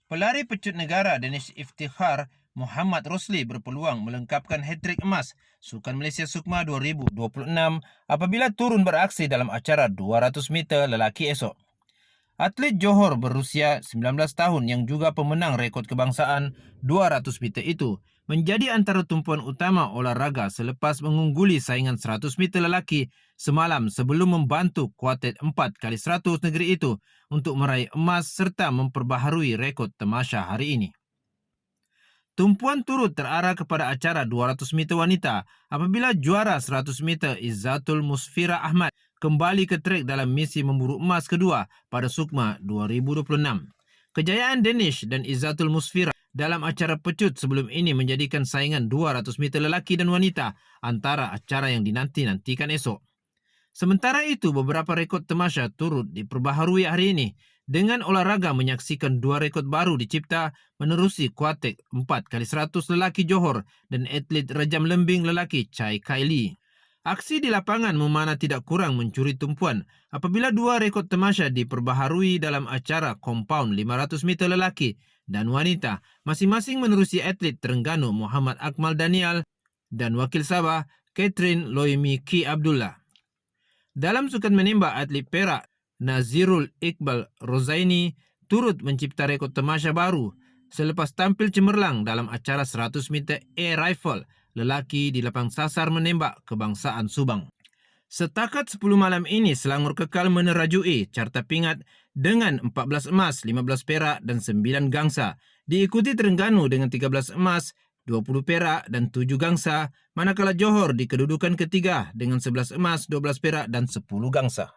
Pelari pecut negara Danish Iftikhar Muhammad Rosli berpeluang melengkapkan hat-trick emas Sukan Malaysia Sukma 2026 apabila turun beraksi dalam acara 200 meter lelaki esok. Atlet Johor berusia 19 tahun yang juga pemenang rekod kebangsaan 200 meter itu menjadi antara tumpuan utama olahraga selepas mengungguli saingan 100 meter lelaki semalam sebelum membantu kuartet 4x100 negeri itu untuk meraih emas serta memperbaharui rekod Tamasya hari ini. Tumpuan turut terarah kepada acara 200 meter wanita apabila juara 100 meter Izzatul Musfira Ahmad kembali ke trek dalam misi memburu emas kedua pada Sukma 2026. Kejayaan Danish dan Izzatul Musfira dalam acara pecut sebelum ini menjadikan saingan 200 meter lelaki dan wanita antara acara yang dinanti-nantikan esok. Sementara itu, beberapa rekod Tamasya turut diperbaharui hari ini dengan olahraga menyaksikan 2 rekod baru dicipta menerusi kuartet 4x100 lelaki Johor dan atlet rejam lembing lelaki Chai Kylie. Aksi di lapangan memana tidak kurang mencuri tumpuan apabila 2 rekod Tamasya diperbaharui dalam acara kompaun 500 meter lelaki dan wanita, masing-masing menerusi atlet Terengganu Muhammad Akmal Daniel dan wakil Sabah Catherine Loimi Ki Abdullah. Dalam sukan menembak, atlet Perak Nazirul Iqbal Rozaini turut mencipta rekod Tamasya baru selepas tampil cemerlang dalam acara 100 meter air rifle lelaki di lapang sasar menembak kebangsaan Subang. Setakat 10 malam ini, Selangor kekal menerajui carta pingat dengan 14 emas, 15 perak dan 9 gangsa. Diikuti Terengganu dengan 13 emas, 20 perak dan 7 gangsa, manakala Johor di kedudukan ketiga dengan 11 emas, 12 perak dan 10 gangsa.